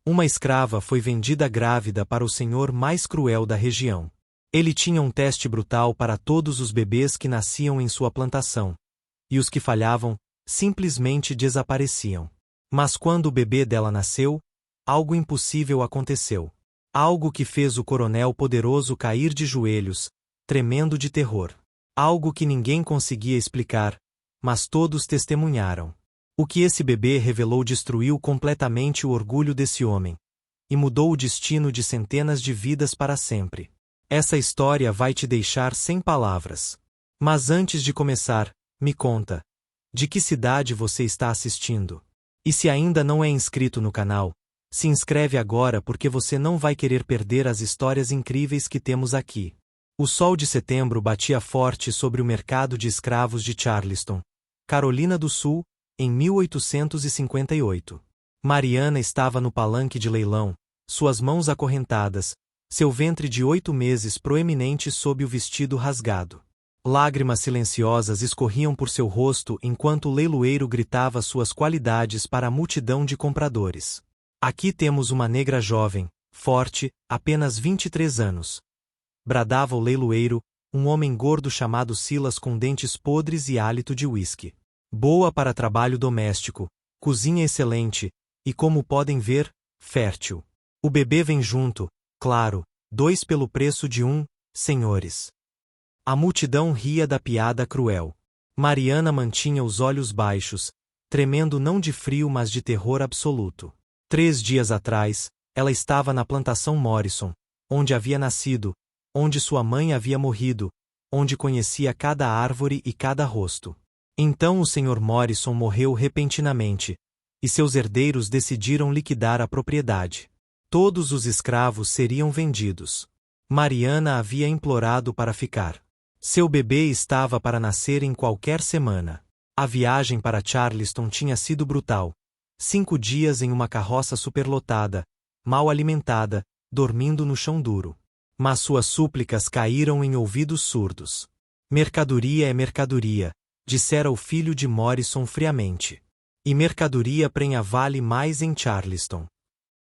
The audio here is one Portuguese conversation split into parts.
Uma escrava foi vendida grávida para o senhor mais cruel da região. Ele tinha um teste brutal para todos os bebês que nasciam em sua plantação. E os que falhavam, simplesmente desapareciam. Mas quando o bebê dela nasceu, algo impossível aconteceu. Algo que fez o coronel poderoso cair de joelhos, tremendo de terror. Algo que ninguém conseguia explicar, mas todos testemunharam. O que esse bebê revelou destruiu completamente o orgulho desse homem. E mudou o destino de centenas de vidas para sempre. Essa história vai te deixar sem palavras. Mas antes de começar, me conta. De que cidade você está assistindo? E se ainda não é inscrito no canal, se inscreve agora porque você não vai querer perder as histórias incríveis que temos aqui. O sol de setembro batia forte sobre o mercado de escravos de Charleston, Carolina do Sul, em 1858. Mariana estava no palanque de leilão, suas mãos acorrentadas, seu ventre de 8 meses proeminente sob o vestido rasgado. Lágrimas silenciosas escorriam por seu rosto enquanto o leiloeiro gritava suas qualidades para a multidão de compradores. Aqui temos uma negra jovem, forte, apenas 23 anos. Bradava o leiloeiro, um homem gordo chamado Silas com dentes podres e hálito de uísque. Boa para trabalho doméstico, cozinha excelente, e como podem ver, fértil. O bebê vem junto, claro, 2 pelo preço de 1, senhores. A multidão ria da piada cruel. Mariana mantinha os olhos baixos, tremendo não de frio mas de terror absoluto. 3 dias atrás, ela estava na plantação Morrison, onde havia nascido, onde sua mãe havia morrido, onde conhecia cada árvore e cada rosto. Então o Sr. Morrison morreu repentinamente, e seus herdeiros decidiram liquidar a propriedade. Todos os escravos seriam vendidos. Mariana havia implorado para ficar. Seu bebê estava para nascer em qualquer semana. A viagem para Charleston tinha sido brutal. 5 dias em uma carroça superlotada, mal alimentada, dormindo no chão duro. Mas suas súplicas caíram em ouvidos surdos. Mercadoria é mercadoria, dissera o filho de Morrison friamente. E mercadoria prenha vale mais em Charleston.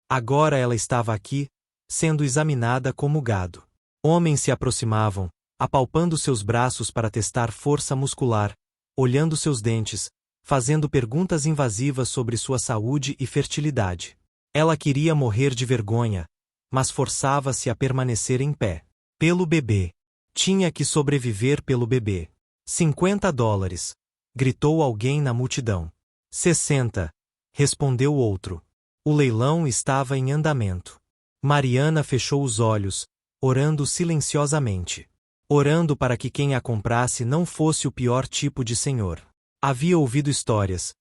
Agora ela estava aqui, sendo examinada como gado. Homens se aproximavam, apalpando seus braços para testar força muscular, olhando seus dentes, fazendo perguntas invasivas sobre sua saúde e fertilidade. Ela queria morrer de vergonha, mas forçava-se a permanecer em pé. Pelo bebê. Tinha que sobreviver pelo bebê. $50, gritou alguém na multidão. 60, respondeu outro. O leilão estava em andamento. Mariana fechou os olhos, orando silenciosamente. Orando para que quem a comprasse não fosse o pior tipo de senhor. Havia ouvido histórias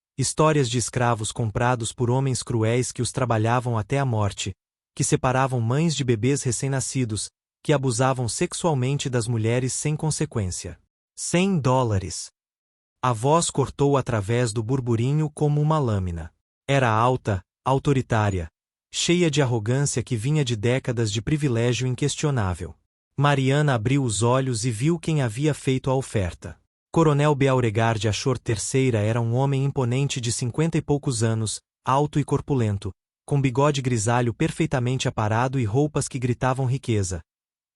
de escravos comprados por homens cruéis que os trabalhavam até a morte, que separavam mães de bebês recém-nascidos, que abusavam sexualmente das mulheres sem consequência. $100. A voz cortou através do burburinho como uma lâmina. Era alta, autoritária, cheia de arrogância que vinha de décadas de privilégio inquestionável. Mariana abriu os olhos e viu quem havia feito a oferta. Coronel Beauregard Ashore III era um homem imponente de 50 e poucos anos, alto e corpulento, com bigode grisalho perfeitamente aparado e roupas que gritavam riqueza.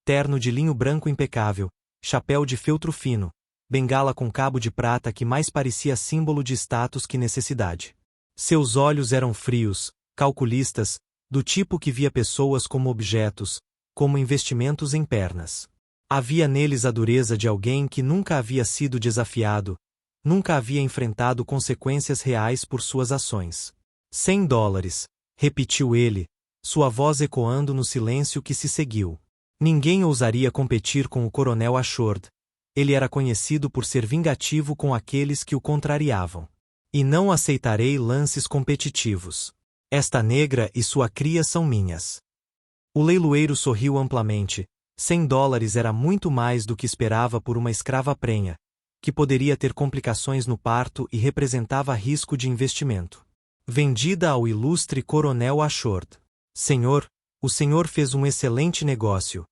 Terno de linho branco impecável, chapéu de feltro fino, bengala com cabo de prata que mais parecia símbolo de status que necessidade. Seus olhos eram frios, calculistas, do tipo que via pessoas como objetos, como investimentos em pernas. Havia neles a dureza de alguém que nunca havia sido desafiado, nunca havia enfrentado consequências reais por suas ações. $100, repetiu ele, sua voz ecoando no silêncio que se seguiu. Ninguém ousaria competir com o coronel Ashore. Ele era conhecido por ser vingativo com aqueles que o contrariavam. E não aceitarei lances competitivos. Esta negra e sua cria são minhas. O leiloeiro sorriu amplamente. $100 era muito mais do que esperava por uma escrava prenha, que poderia ter complicações no parto e representava risco de investimento. Vendida ao ilustre coronel Ashore. Senhor, o senhor fez um excelente negócio.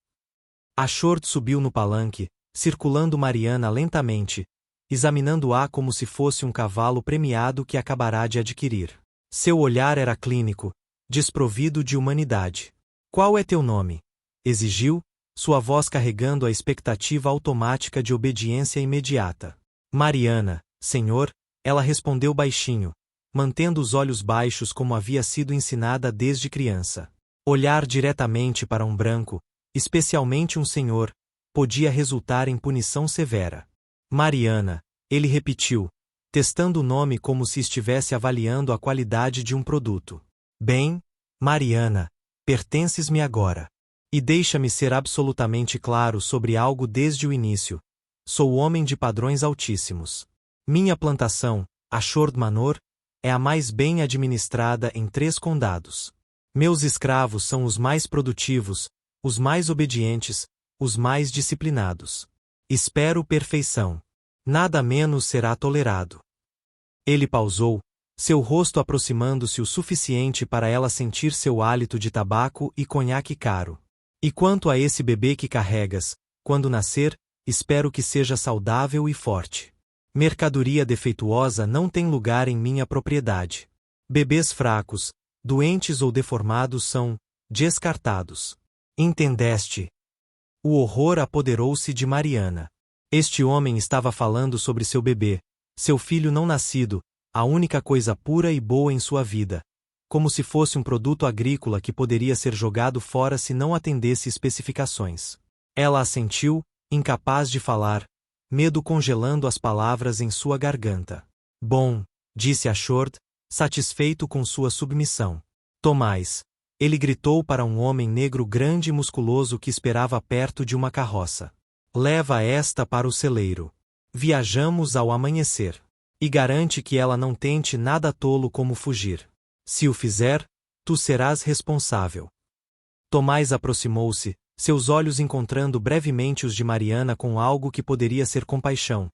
Ashore subiu no palanque, circulando Mariana lentamente, examinando-a como se fosse um cavalo premiado que acabará de adquirir. Seu olhar era clínico, desprovido de humanidade. Qual é teu nome? Exigiu, sua voz carregando a expectativa automática de obediência imediata. Mariana, senhor, ela respondeu baixinho, mantendo os olhos baixos como havia sido ensinada desde criança. Olhar diretamente para um branco, especialmente um senhor, podia resultar em punição severa. Mariana, ele repetiu, testando o nome como se estivesse avaliando a qualidade de um produto. Bem, Mariana, pertences-me agora. E deixa-me ser absolutamente claro sobre algo desde o início. Sou homem de padrões altíssimos. Minha plantação, a Ashord Manor, é a mais bem administrada em 3 condados. Meus escravos são os mais produtivos, os mais obedientes, os mais disciplinados. Espero perfeição. Nada menos será tolerado. Ele pausou, seu rosto aproximando-se o suficiente para ela sentir seu hálito de tabaco e conhaque caro. E quanto a esse bebê que carregas, quando nascer, espero que seja saudável e forte. Mercadoria defeituosa não tem lugar em minha propriedade. Bebês fracos, doentes ou deformados são descartados. Entendeste? O horror apoderou-se de Mariana. Este homem estava falando sobre seu bebê, seu filho não nascido, a única coisa pura e boa em sua vida, como se fosse um produto agrícola que poderia ser jogado fora se não atendesse especificações. Ela assentiu, incapaz de falar, medo congelando as palavras em sua garganta. Bom, disse Ashord, satisfeito com sua submissão. Tomás. Ele gritou para um homem negro grande e musculoso que esperava perto de uma carroça. Leva esta para o celeiro. Viajamos ao amanhecer. E garante que ela não tente nada tolo como fugir. Se o fizer, tu serás responsável. Tomás aproximou-se, seus olhos encontrando brevemente os de Mariana com algo que poderia ser compaixão,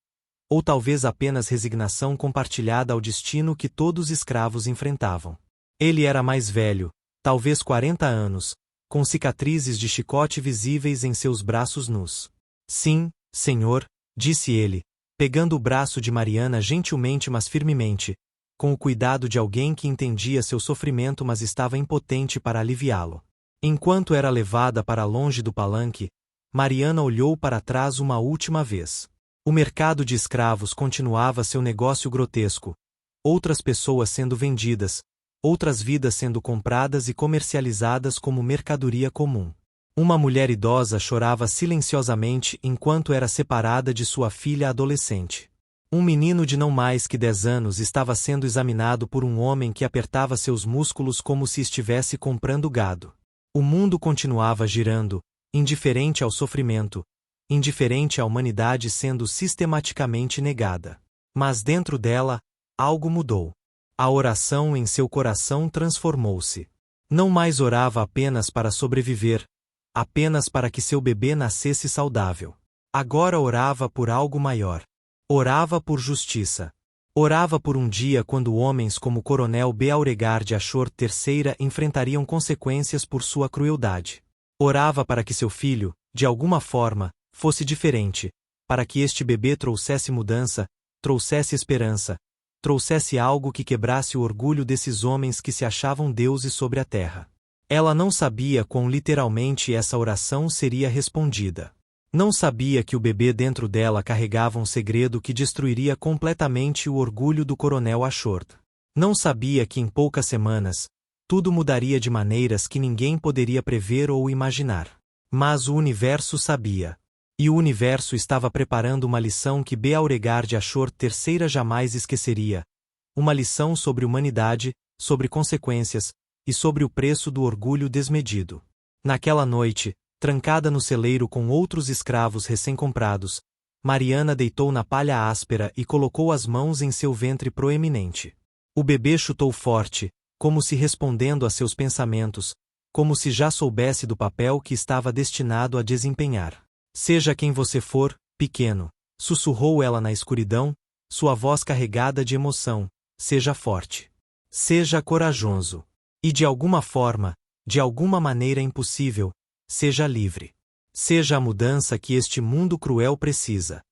ou talvez apenas resignação compartilhada ao destino que todos os escravos enfrentavam. Ele era mais velho, talvez 40 anos, com cicatrizes de chicote visíveis em seus braços nus. Sim, senhor, disse ele, pegando o braço de Mariana gentilmente mas firmemente, com o cuidado de alguém que entendia seu sofrimento mas estava impotente para aliviá-lo. Enquanto era levada para longe do palanque, Mariana olhou para trás uma última vez. O mercado de escravos continuava seu negócio grotesco, outras pessoas sendo vendidas, outras vidas sendo compradas e comercializadas como mercadoria comum. Uma mulher idosa chorava silenciosamente enquanto era separada de sua filha adolescente. Um menino de não mais que 10 anos estava sendo examinado por um homem que apertava seus músculos como se estivesse comprando gado. O mundo continuava girando, indiferente ao sofrimento, indiferente à humanidade sendo sistematicamente negada. Mas dentro dela, algo mudou. A oração em seu coração transformou-se. Não mais orava apenas para sobreviver, apenas para que seu bebê nascesse saudável. Agora orava por algo maior. Orava por justiça. Orava por um dia quando homens como o Coronel Beauregard Ashord III enfrentariam consequências por sua crueldade. Orava para que seu filho, de alguma forma, fosse diferente, para que este bebê trouxesse mudança, trouxesse esperança, trouxesse algo que quebrasse o orgulho desses homens que se achavam deuses sobre a terra. Ela não sabia quão literalmente essa oração seria respondida. Não sabia que o bebê dentro dela carregava um segredo que destruiria completamente o orgulho do Coronel Ashord. Não sabia que em poucas semanas, tudo mudaria de maneiras que ninguém poderia prever ou imaginar. Mas o universo sabia. E o universo estava preparando uma lição que Beauregard Ashord III jamais esqueceria. Uma lição sobre humanidade, sobre consequências, e sobre o preço do orgulho desmedido. Naquela noite, trancada no celeiro com outros escravos recém-comprados, Mariana deitou na palha áspera e colocou as mãos em seu ventre proeminente. O bebê chutou forte, como se respondendo a seus pensamentos, como se já soubesse do papel que estava destinado a desempenhar. Seja quem você for, pequeno, sussurrou ela na escuridão, sua voz carregada de emoção, seja forte. Seja corajoso. E de alguma forma, de alguma maneira impossível, seja livre. Seja a mudança que este mundo cruel precisa.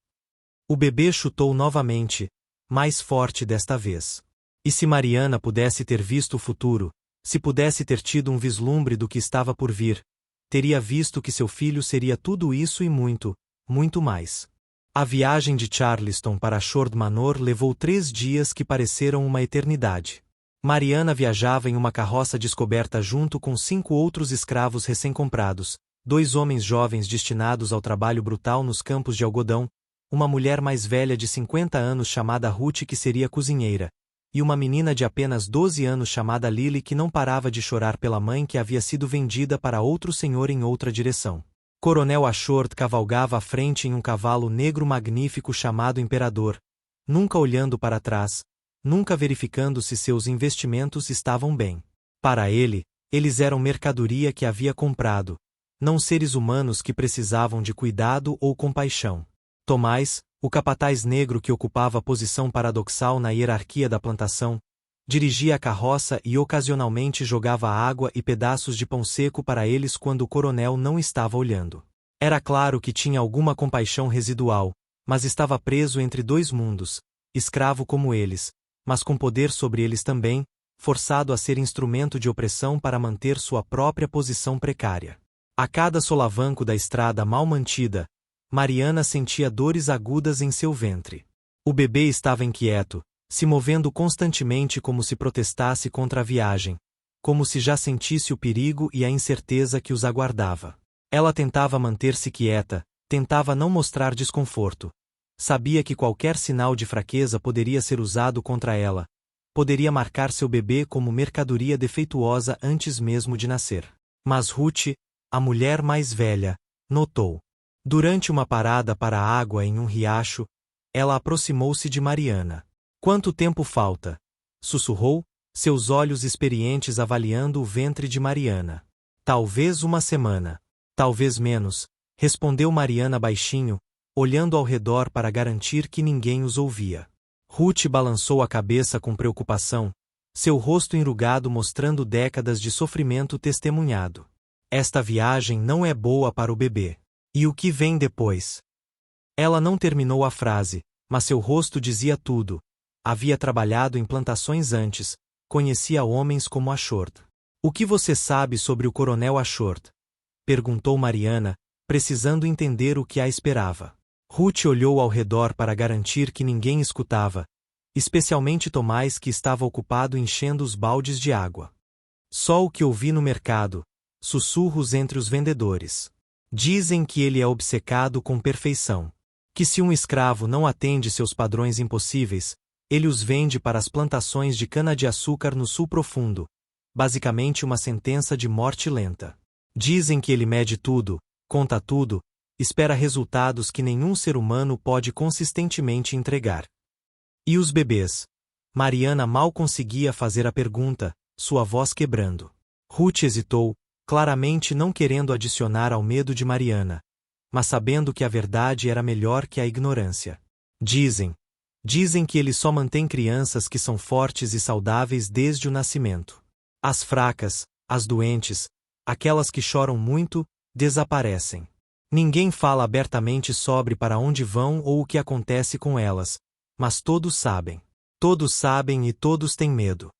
O bebê chutou novamente, mais forte desta vez. E se Mariana pudesse ter visto o futuro, Se pudesse ter tido um vislumbre do que estava por vir, teria visto que seu filho seria tudo isso e muito, muito mais. A viagem de Charleston para Shord Manor levou 3 dias que pareceram uma eternidade. Mariana viajava em uma carroça descoberta junto com 5 outros escravos recém-comprados, 2 homens jovens destinados ao trabalho brutal nos campos de algodão, uma mulher mais velha de 50 anos chamada Ruth que seria cozinheira, e uma menina de apenas 12 anos chamada Lily que não parava de chorar pela mãe que havia sido vendida para outro senhor em outra direção. Coronel Ashord cavalgava à frente em um cavalo negro magnífico chamado Imperador, nunca olhando para trás, nunca verificando se seus investimentos estavam bem. Para ele, eles eram mercadoria que havia comprado, não seres humanos que precisavam de cuidado ou compaixão. Tomás, o capataz negro que ocupava a posição paradoxal na hierarquia da plantação, dirigia a carroça e ocasionalmente jogava água e pedaços de pão seco para eles quando o coronel não estava olhando. Era claro que tinha alguma compaixão residual, mas estava preso entre 2 mundos, escravo como eles, mas com poder sobre eles também, forçado a ser instrumento de opressão para manter sua própria posição precária. A cada solavanco da estrada mal mantida, Mariana sentia dores agudas em seu ventre. O bebê estava inquieto, se movendo constantemente como se protestasse contra a viagem, como se já sentisse o perigo e a incerteza que os aguardava. Ela tentava manter-se quieta, tentava não mostrar desconforto. Sabia que qualquer sinal de fraqueza poderia ser usado contra ela, poderia marcar seu bebê como mercadoria defeituosa antes mesmo de nascer. Mas Ruth, a mulher mais velha, notou. Durante uma parada para a água em um riacho, ela aproximou-se de Mariana. Quanto tempo falta? Sussurrou, seus olhos experientes avaliando o ventre de Mariana. Talvez uma semana. Talvez menos, respondeu Mariana baixinho, olhando ao redor para garantir que ninguém os ouvia. Ruth balançou a cabeça com preocupação, seu rosto enrugado mostrando décadas de sofrimento testemunhado. Esta viagem não é boa para o bebê. E o que vem depois? Ela não terminou a frase, mas seu rosto dizia tudo. Havia trabalhado em plantações antes, conhecia homens como Ashord. O que você sabe sobre o coronel Ashord? Perguntou Mariana, precisando entender o que a esperava. Ruth olhou ao redor para garantir que ninguém escutava, especialmente Tomás que estava ocupado enchendo os baldes de água. Só o que ouvi no mercado, sussurros entre os vendedores. Dizem que ele é obcecado com perfeição. Que se um escravo não atende seus padrões impossíveis, ele os vende para as plantações de cana-de-açúcar no sul profundo, basicamente uma sentença de morte lenta. Dizem que ele mede tudo, conta tudo, espera resultados que nenhum ser humano pode consistentemente entregar. E os bebês? Mariana mal conseguia fazer a pergunta, sua voz quebrando. Ruth hesitou, claramente não querendo adicionar ao medo de Mariana, mas sabendo que a verdade era melhor que a ignorância. Dizem que ele só mantém crianças que são fortes e saudáveis desde o nascimento. As fracas, as doentes, aquelas que choram muito, desaparecem. Ninguém fala abertamente sobre para onde vão ou o que acontece com elas, mas todos sabem. Todos sabem e todos têm medo.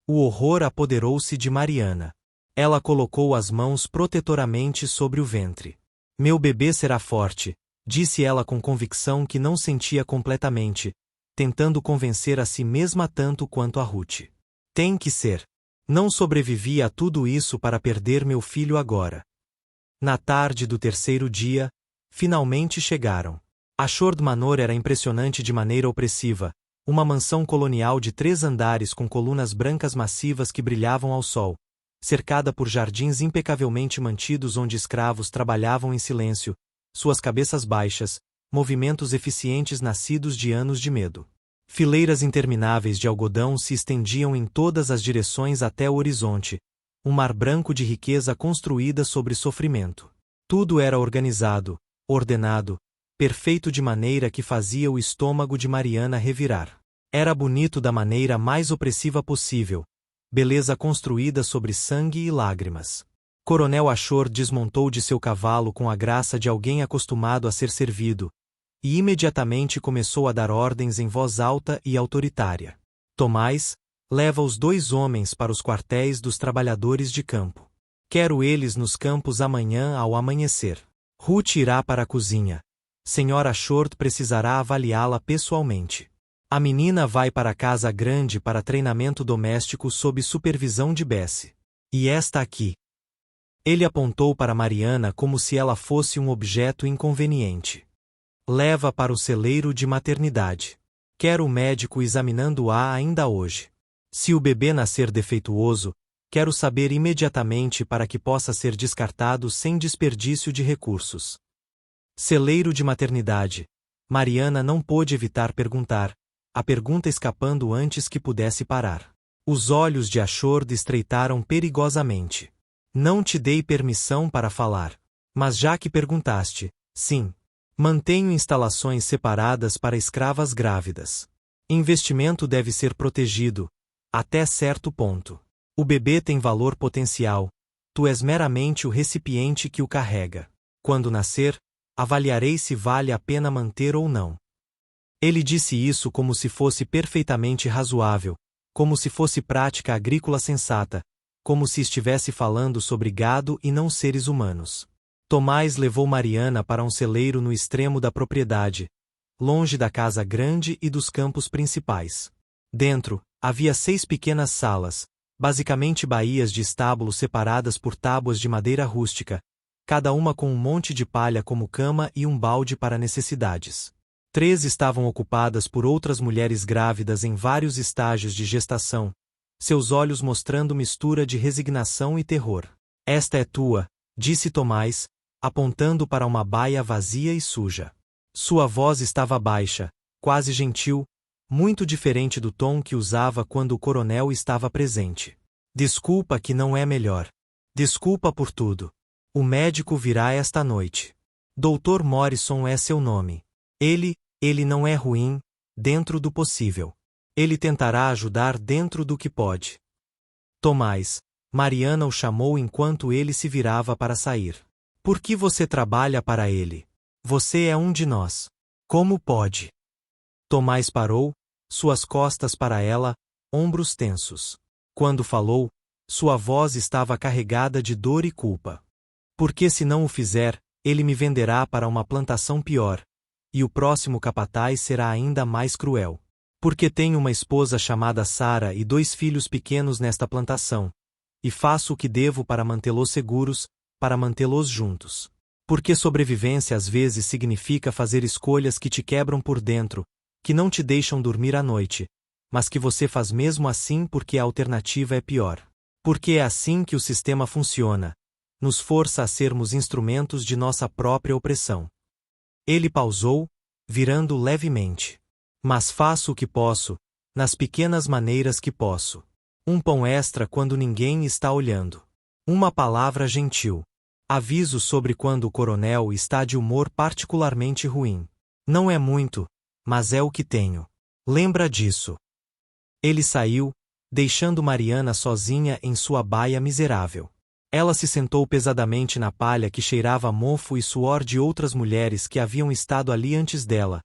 O horror apoderou-se de Mariana. Ela colocou as mãos protetoramente sobre o ventre. Meu bebê será forte, disse ela com convicção que não sentia completamente, tentando convencer a si mesma tanto quanto a Ruth. Tem que ser. Não sobrevivi a tudo isso para perder meu filho agora. Na tarde do 3º dia, finalmente chegaram. Ashord Manor era impressionante de maneira opressiva, uma mansão colonial de 3 andares com colunas brancas massivas que brilhavam ao sol, cercada por jardins impecavelmente mantidos onde escravos trabalhavam em silêncio, suas cabeças baixas, movimentos eficientes nascidos de anos de medo. Fileiras intermináveis de algodão se estendiam em todas as direções até o horizonte, um mar branco de riqueza construída sobre sofrimento. Tudo era organizado, ordenado, perfeito de maneira que fazia o estômago de Mariana revirar. Era bonito da maneira mais opressiva possível, beleza construída sobre sangue e lágrimas. Coronel Ashord desmontou de seu cavalo com a graça de alguém acostumado a ser servido, e imediatamente começou a dar ordens em voz alta e autoritária. Tomás, Leva os 2 homens para os quartéis dos trabalhadores de campo. Quero eles nos campos amanhã ao amanhecer. Ruth irá para a cozinha. Senhora Short precisará avaliá-la pessoalmente. A menina vai para a casa grande para treinamento doméstico sob supervisão de Bessie. E esta aqui. Ele apontou para Mariana como se ela fosse um objeto inconveniente. Leva para o celeiro de maternidade. Quero o médico examinando-a ainda hoje. Se o bebê nascer defeituoso, quero saber imediatamente para que possa ser descartado sem desperdício de recursos. Celeiro de maternidade. Mariana não pôde evitar perguntar, a pergunta escapando antes que pudesse parar. Os olhos de Ashord estreitaram perigosamente. Não te dei permissão para falar. Mas já que perguntaste, sim. Mantenho instalações separadas para escravas grávidas. Investimento deve ser protegido, até certo ponto. O bebê tem valor potencial, tu és meramente o recipiente que o carrega. Quando nascer, avaliarei se vale a pena manter ou não. Ele disse isso como se fosse perfeitamente razoável, como se fosse prática agrícola sensata, como se estivesse falando sobre gado e não seres humanos. Tomás levou Mariana para um celeiro no extremo da propriedade, longe da casa grande e dos campos principais. Dentro, havia 6 pequenas salas, basicamente baías de estábulo separadas por tábuas de madeira rústica, cada uma com um monte de palha como cama e um balde para necessidades. 3 estavam ocupadas por outras mulheres grávidas em vários estágios de gestação, seus olhos mostrando mistura de resignação e terror. Esta é tua, disse Tomás, apontando para uma baia vazia e suja. Sua voz estava baixa, quase gentil, muito diferente do tom que usava quando o coronel estava presente. Desculpa que não é melhor. Desculpa por tudo. O médico virá esta noite. Dr. Morrison é seu nome. Ele não é ruim, dentro do possível. Ele tentará ajudar dentro do que pode. Tomás, Mariana o chamou enquanto ele se virava para sair. Por que você trabalha para ele? Você é um de nós. Como pode? Tomás parou, suas costas para ela, ombros tensos. Quando falou, sua voz estava carregada de dor e culpa. Porque se não o fizer, ele me venderá para uma plantação pior, e o próximo capataz será ainda mais cruel. Porque tenho uma esposa chamada Sara e 2 filhos pequenos nesta plantação, e faço o que devo para mantê-los seguros, para mantê-los juntos. Porque sobrevivência às vezes significa fazer escolhas que te quebram por dentro, que não te deixam dormir à noite, mas que você faz mesmo assim porque a alternativa é pior. Porque é assim que o sistema funciona, nos força a sermos instrumentos de nossa própria opressão. Ele pausou, virando levemente. Mas faço o que posso, nas pequenas maneiras que posso. Um pão extra quando ninguém está olhando. Uma palavra gentil. Aviso sobre quando o coronel está de humor particularmente ruim. Não é muito, mas é o que tenho. Lembra disso. Ele saiu, deixando Mariana sozinha em sua baia miserável. Ela se sentou pesadamente na palha que cheirava a mofo e suor de outras mulheres que haviam estado ali antes dela,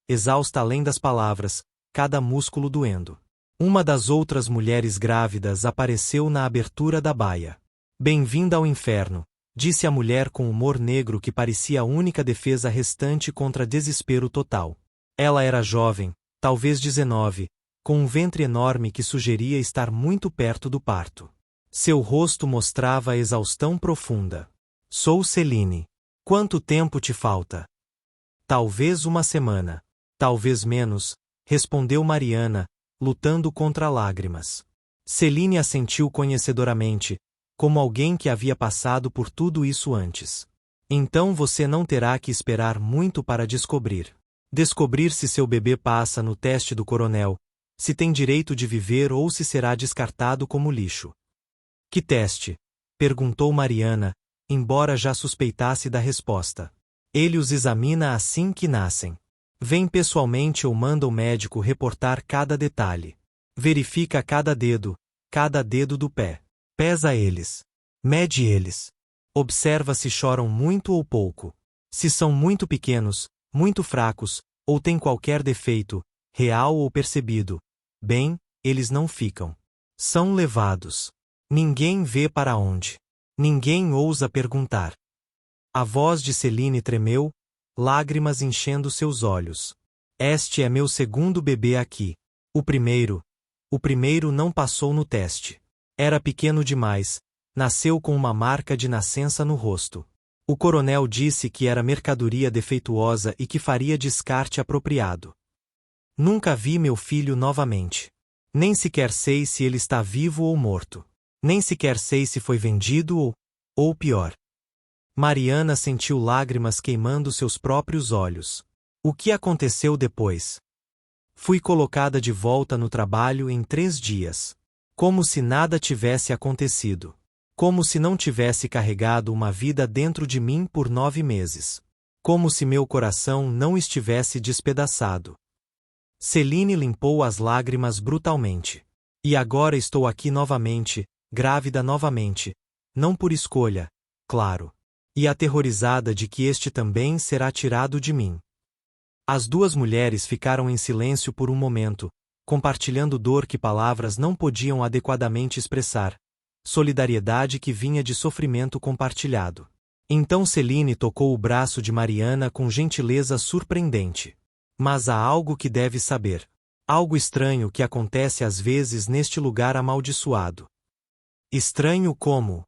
exausta além das palavras, cada músculo doendo. Uma das outras mulheres grávidas apareceu na abertura da baia. Bem-vinda ao inferno, disse a mulher com humor negro que parecia a única defesa restante contra desespero total. Ela era jovem, talvez 19, com um ventre enorme que sugeria estar muito perto do parto. Seu rosto mostrava exaustão profunda. Sou Celine. Quanto tempo te falta? Talvez uma semana. Talvez menos, respondeu Mariana, lutando contra lágrimas. Celine assentiu conhecedoramente, como alguém que havia passado por tudo isso antes. Então você não terá que esperar muito para descobrir. Descobrir se seu bebê passa no teste do coronel, se tem direito de viver ou se será descartado como lixo. Que teste? Perguntou Mariana, embora já suspeitasse da resposta. Ele os examina assim que nascem. Vem pessoalmente ou manda o médico reportar cada detalhe. Verifica cada dedo do pé. Pesa eles. Mede eles. Observa se choram muito ou pouco. Se são muito pequenos, muito fracos, ou têm qualquer defeito, real ou percebido. Bem, eles não ficam. São levados. Ninguém vê para onde. Ninguém ousa perguntar. A voz de Celine tremeu, lágrimas enchendo seus olhos. Este é meu segundo bebê aqui. O primeiro não passou no teste. Era pequeno demais, nasceu com uma marca de nascença no rosto. O coronel disse que era mercadoria defeituosa e que faria descarte apropriado. Nunca vi meu filho novamente. Nem sequer sei se ele está vivo ou morto. Nem sequer sei se foi vendido ou pior. Mariana sentiu lágrimas queimando seus próprios olhos. O que aconteceu depois? Fui colocada de volta no trabalho em 3 dias. Como se nada tivesse acontecido. Como se não tivesse carregado uma vida dentro de mim por 9 meses. Como se meu coração não estivesse despedaçado. Celine limpou as lágrimas brutalmente. E agora estou aqui novamente, grávida novamente. Não por escolha, claro. E aterrorizada de que este também será tirado de mim. As 2 mulheres ficaram em silêncio por um momento, compartilhando dor que palavras não podiam adequadamente expressar, solidariedade que vinha de sofrimento compartilhado. Então Celine tocou o braço de Mariana com gentileza surpreendente. Mas há algo que deve saber. Algo estranho que acontece às vezes neste lugar amaldiçoado. Estranho como?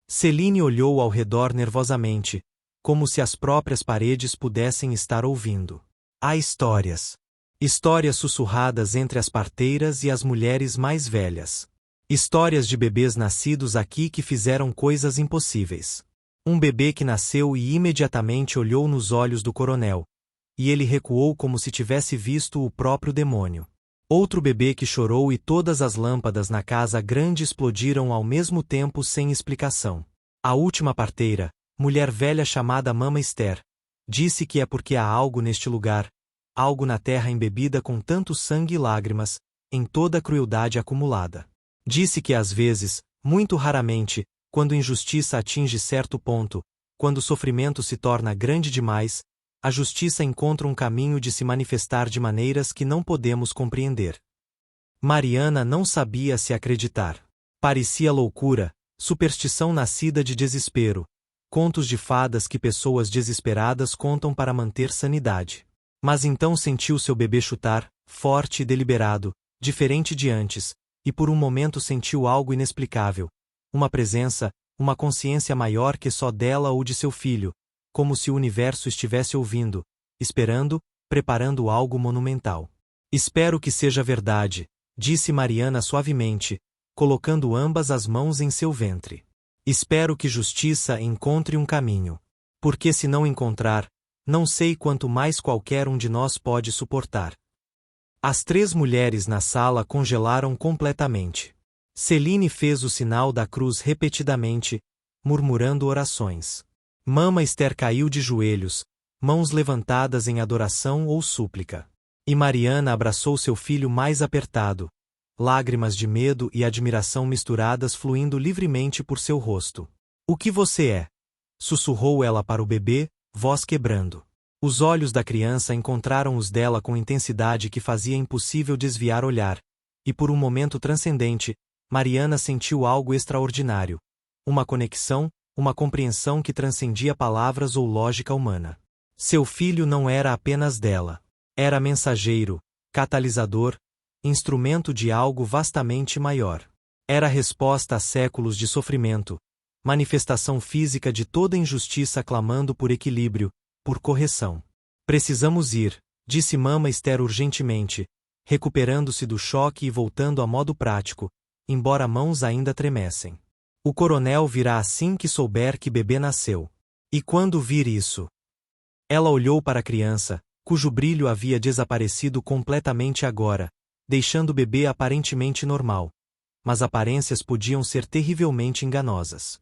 Celine olhou ao redor nervosamente, como se as próprias paredes pudessem estar ouvindo. Há histórias. Histórias sussurradas entre as parteiras e as mulheres mais velhas. Histórias de bebês nascidos aqui que fizeram coisas impossíveis. Um bebê que nasceu e imediatamente olhou nos olhos do coronel, e ele recuou como se tivesse visto o próprio demônio. Outro bebê que chorou e todas as lâmpadas na casa grande explodiram ao mesmo tempo sem explicação. A última parteira, mulher velha chamada Mama Esther, disse que é porque há algo neste lugar, algo na terra embebida com tanto sangue e lágrimas, em toda a crueldade acumulada. Disse que às vezes, muito raramente, quando injustiça atinge certo ponto, quando o sofrimento se torna grande demais, a justiça encontra um caminho de se manifestar de maneiras que não podemos compreender. Mariana não sabia se acreditar. Parecia loucura, superstição nascida de desespero, contos de fadas que pessoas desesperadas contam para manter sanidade. Mas então sentiu seu bebê chutar, forte e deliberado, diferente de antes, e por um momento sentiu algo inexplicável. Uma presença, uma consciência maior que só dela ou de seu filho, como se o universo estivesse ouvindo, esperando, preparando algo monumental. Espero que seja verdade, disse Mariana suavemente, colocando ambas as mãos em seu ventre. Espero que justiça encontre um caminho. Porque se não encontrar, não sei quanto mais qualquer um de nós pode suportar. As 3 mulheres na sala congelaram completamente. Celine fez o sinal da cruz repetidamente, murmurando orações. Mama Esther caiu de joelhos, mãos levantadas em adoração ou súplica. E Mariana abraçou seu filho mais apertado, lágrimas de medo e admiração misturadas fluindo livremente por seu rosto. O que você é? Sussurrou ela para o bebê, voz quebrando. Os olhos da criança encontraram os dela com intensidade que fazia impossível desviar olhar, e por um momento transcendente, Mariana sentiu algo extraordinário. Uma conexão, uma compreensão que transcendia palavras ou lógica humana. Seu filho não era apenas dela. Era mensageiro, catalisador, instrumento de algo vastamente maior. Era resposta a séculos de sofrimento, manifestação física de toda injustiça clamando por equilíbrio, por correção. Precisamos ir, disse Mama Esther urgentemente, recuperando-se do choque e voltando a modo prático, embora mãos ainda tremessem. O coronel virá assim que souber que bebê nasceu. E quando vir isso? Ela olhou para a criança, cujo brilho havia desaparecido completamente agora, deixando o bebê aparentemente normal. Mas aparências podiam ser terrivelmente enganosas.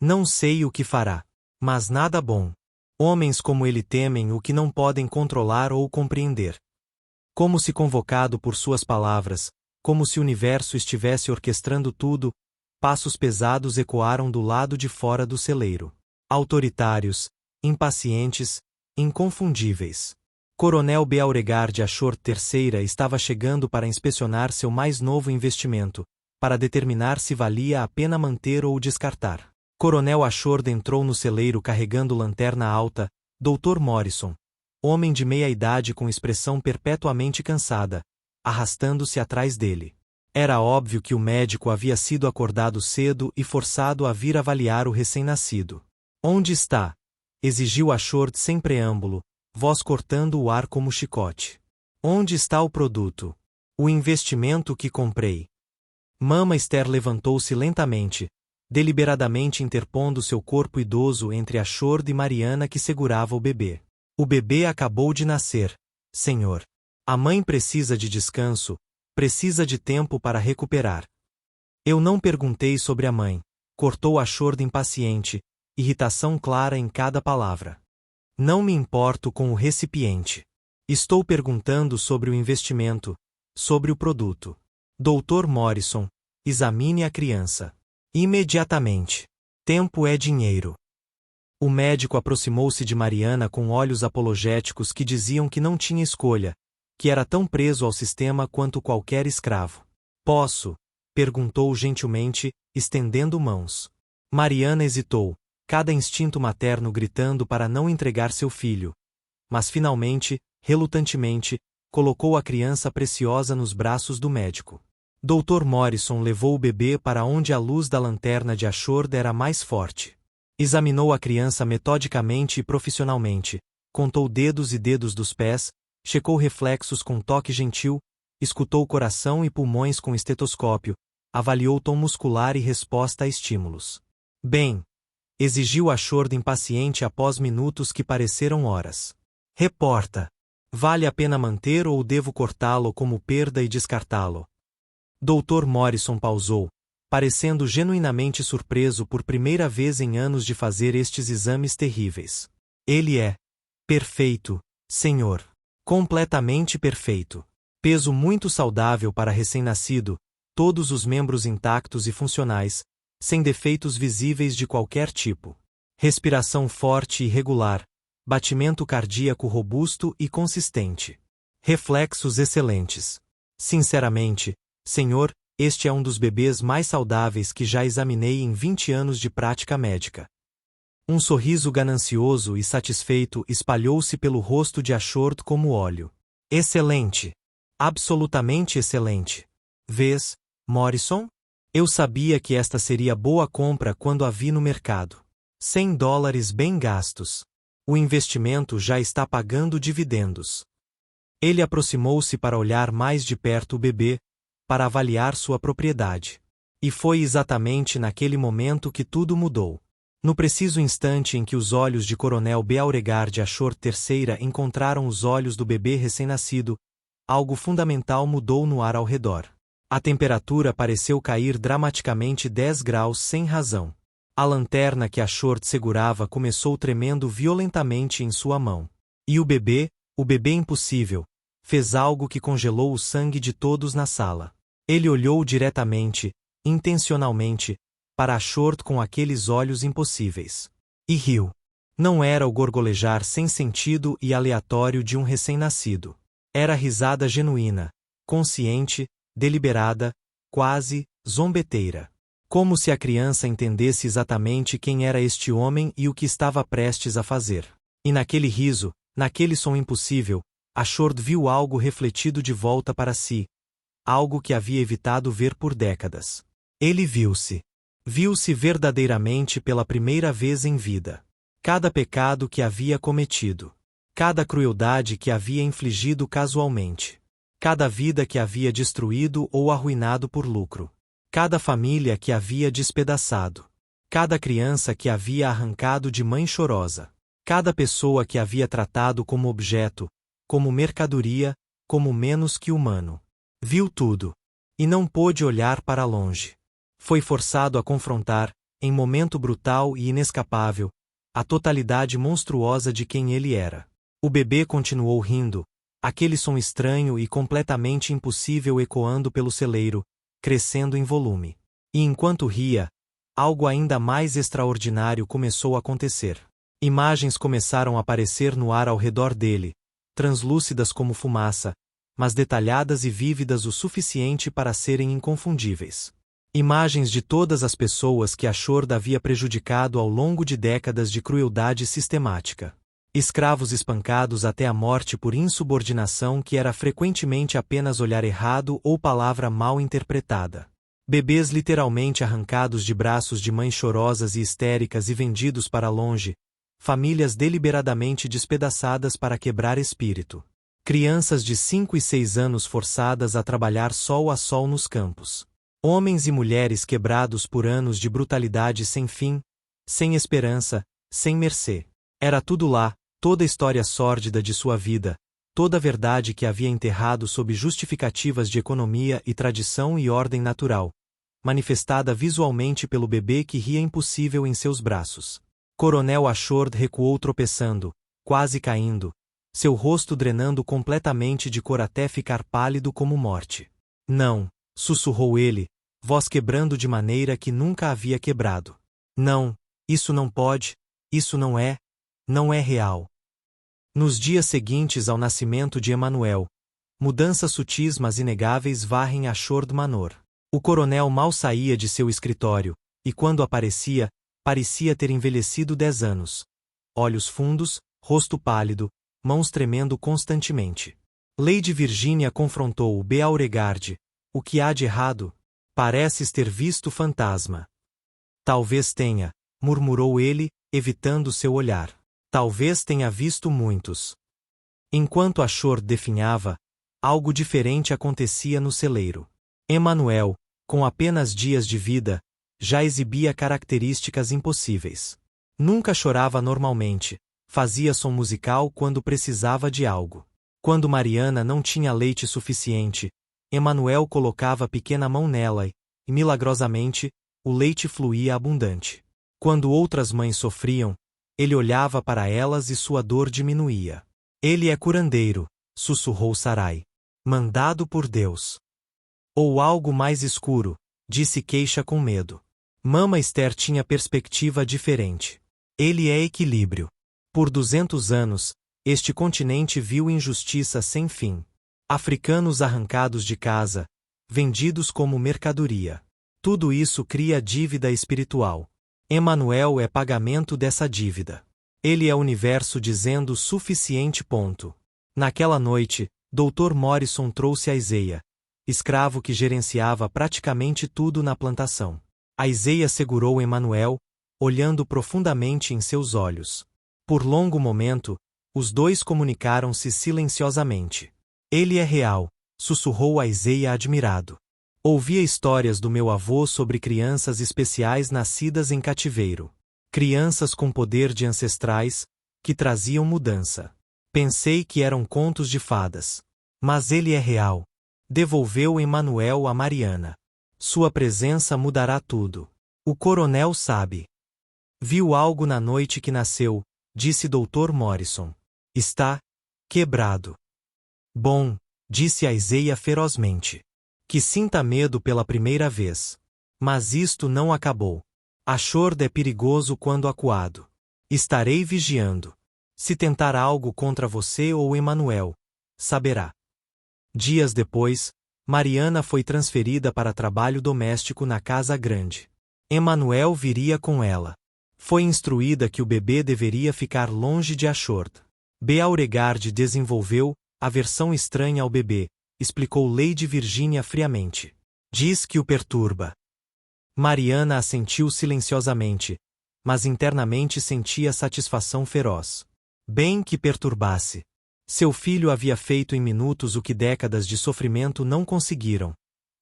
Não sei o que fará. Mas nada bom. Homens como ele temem o que não podem controlar ou compreender. Como se convocado por suas palavras, como se o universo estivesse orquestrando tudo, passos pesados ecoaram do lado de fora do celeiro. Autoritários, impacientes, inconfundíveis. Coronel Beauregard Ashore III estava chegando para inspecionar seu mais novo investimento, para determinar se valia a pena manter ou descartar. Coronel Ashord entrou no celeiro carregando lanterna alta, Dr. Morrison, homem de meia idade com expressão perpetuamente cansada, arrastando-se atrás dele. Era óbvio que o médico havia sido acordado cedo e forçado a vir avaliar o recém-nascido. Onde está? Exigiu Ashord sem preâmbulo, voz cortando o ar como chicote. Onde está o produto? O investimento que comprei. Mama Esther levantou-se lentamente, deliberadamente interpondo seu corpo idoso entre Ashord e Mariana que segurava o bebê. O bebê acabou de nascer, senhor. A mãe precisa de descanso, precisa de tempo para recuperar. Eu não perguntei sobre a mãe, cortou Ashord impaciente, irritação clara em cada palavra. Não me importo com o recipiente. Estou perguntando sobre o investimento, sobre o produto. Dr. Morrison, examine a criança. Imediatamente. Tempo é dinheiro. O médico aproximou-se de Mariana com olhos apologéticos que diziam que não tinha escolha, que era tão preso ao sistema quanto qualquer escravo. Posso? Perguntou gentilmente, estendendo mãos. Mariana hesitou, cada instinto materno gritando para não entregar seu filho. Mas finalmente, relutantemente, colocou a criança preciosa nos braços do médico. Dr. Morrison levou o bebê para onde a luz da lanterna de Ashord era mais forte. Examinou a criança metodicamente e profissionalmente, contou dedos e dedos dos pés, checou reflexos com toque gentil, escutou coração e pulmões com estetoscópio, avaliou tom muscular e resposta a estímulos. Bem, exigiu Ashord impaciente após minutos que pareceram horas. Reporta. Vale a pena manter ou devo cortá-lo como perda e descartá-lo? Dr. Morrison pausou, parecendo genuinamente surpreso por primeira vez em anos de fazer estes exames terríveis. Ele é perfeito, senhor. Completamente perfeito. Peso muito saudável para recém-nascido, todos os membros intactos e funcionais, sem defeitos visíveis de qualquer tipo. Respiração forte e regular, batimento cardíaco robusto e consistente. Reflexos excelentes. Sinceramente, senhor, este é um dos bebês mais saudáveis que já examinei em 20 anos de prática médica. Um sorriso ganancioso e satisfeito espalhou-se pelo rosto de Ashord como óleo. Excelente! Absolutamente excelente! Vês, Morrison? Eu sabia que esta seria boa compra quando a vi no mercado. $100 bem gastos. O investimento já está pagando dividendos. Ele aproximou-se para olhar mais de perto o bebê, para avaliar sua propriedade. E foi exatamente naquele momento que tudo mudou. No preciso instante em que os olhos de Coronel Beauregard Ashord III encontraram os olhos do bebê recém-nascido, algo fundamental mudou no ar ao redor. A temperatura pareceu cair dramaticamente 10 graus sem razão. A lanterna que Ashord segurava começou tremendo violentamente em sua mão. E o bebê impossível, fez algo que congelou o sangue de todos na sala. Ele olhou diretamente, intencionalmente, para Ashord com aqueles olhos impossíveis. E riu. Não era o gorgolejar sem sentido e aleatório de um recém-nascido. Era risada genuína, consciente, deliberada, quase zombeteira. Como se a criança entendesse exatamente quem era este homem e o que estava prestes a fazer. E naquele riso, naquele som impossível, Ashord viu algo refletido de volta para si. Algo que havia evitado ver por décadas. Ele viu-se. Viu-se verdadeiramente pela primeira vez em vida. Cada pecado que havia cometido. Cada crueldade que havia infligido casualmente. Cada vida que havia destruído ou arruinado por lucro. Cada família que havia despedaçado. Cada criança que havia arrancado de mãe chorosa. Cada pessoa que havia tratado como objeto, como mercadoria, como menos que humano. Viu tudo. E não pôde olhar para longe. Foi forçado a confrontar, em momento brutal e inescapável, a totalidade monstruosa de quem ele era. O bebê continuou rindo, aquele som estranho e completamente impossível ecoando pelo celeiro, crescendo em volume. E enquanto ria, algo ainda mais extraordinário começou a acontecer. Imagens começaram a aparecer no ar ao redor dele, translúcidas como fumaça, mas detalhadas e vívidas o suficiente para serem inconfundíveis. Imagens de todas as pessoas que Ashord havia prejudicado ao longo de décadas de crueldade sistemática. Escravos espancados até a morte por insubordinação que era frequentemente apenas olhar errado ou palavra mal interpretada. Bebês literalmente arrancados de braços de mães chorosas e histéricas e vendidos para longe, famílias deliberadamente despedaçadas para quebrar espírito. Crianças de 5 e 6 anos forçadas a trabalhar sol a sol nos campos. Homens e mulheres quebrados por anos de brutalidade sem fim, sem esperança, sem mercê. Era tudo lá, toda a história sórdida de sua vida, toda a verdade que havia enterrado sob justificativas de economia e tradição e ordem natural, manifestada visualmente pelo bebê que ria impossível em seus braços. Coronel Ashord recuou tropeçando, quase caindo, seu rosto drenando completamente de cor até ficar pálido como morte. Não, sussurrou ele, voz quebrando de maneira que nunca havia quebrado. Não, isso não pode, isso não é real. Nos dias seguintes ao nascimento de Emanuel, mudanças sutis mas inegáveis varrem Ashord Manor. O coronel mal saía de seu escritório, e quando aparecia, parecia ter envelhecido 10 anos. Olhos fundos, rosto pálido, mãos tremendo constantemente. Lady Virginia confrontou-o. Beauregard, o que há de errado? Pareces ter visto fantasma. Talvez tenha, murmurou ele, evitando seu olhar. Talvez tenha visto muitos. Enquanto Ashord definhava, algo diferente acontecia no celeiro. Emanuel, com apenas dias de vida, já exibia características impossíveis. Nunca chorava normalmente, fazia som musical quando precisava de algo. Quando Mariana não tinha leite suficiente, Emanuel colocava a pequena mão nela e, milagrosamente, o leite fluía abundante. Quando outras mães sofriam, ele olhava para elas e sua dor diminuía. Ele é curandeiro, sussurrou Sarai. Mandado por Deus. Ou algo mais escuro, disse Queixa com medo. Mama Esther tinha perspectiva diferente. Ele é equilíbrio. Por 200 anos, este continente viu injustiça sem fim. Africanos arrancados de casa, vendidos como mercadoria. Tudo isso cria dívida espiritual. Emanuel é pagamento dessa dívida. Ele é o universo dizendo suficiente ponto. Naquela noite, Dr. Morrison trouxe a Isaiah, escravo que gerenciava praticamente tudo na plantação. A Isaiah segurou Emanuel, olhando profundamente em seus olhos. Por longo momento, os dois comunicaram-se silenciosamente. Ele é real, sussurrou a Isaiah admirado. Ouvia histórias do meu avô sobre crianças especiais nascidas em cativeiro. Crianças com poder de ancestrais, que traziam mudança. Pensei que eram contos de fadas. Mas ele é real. Devolveu Emanuel a Mariana. Sua presença mudará tudo. O coronel sabe. Viu algo na noite que nasceu, disse Dr. Morrison. Está quebrado. Bom, disse a Isaiah ferozmente. Que sinta medo pela primeira vez. Mas isto não acabou. Ashord é perigoso quando acuado. Estarei vigiando. Se tentar algo contra você ou Emanuel, saberá. Dias depois, Mariana foi transferida para trabalho doméstico na casa grande. Emanuel viria com ela. Foi instruída que o bebê deveria ficar longe de Ashord. Beauregard desenvolveu aversão estranha ao bebê, explicou Lady Virginia friamente. Diz que o perturba. Mariana assentiu silenciosamente, mas internamente sentia satisfação feroz. Bem que perturbasse. Seu filho havia feito em minutos o que décadas de sofrimento não conseguiram: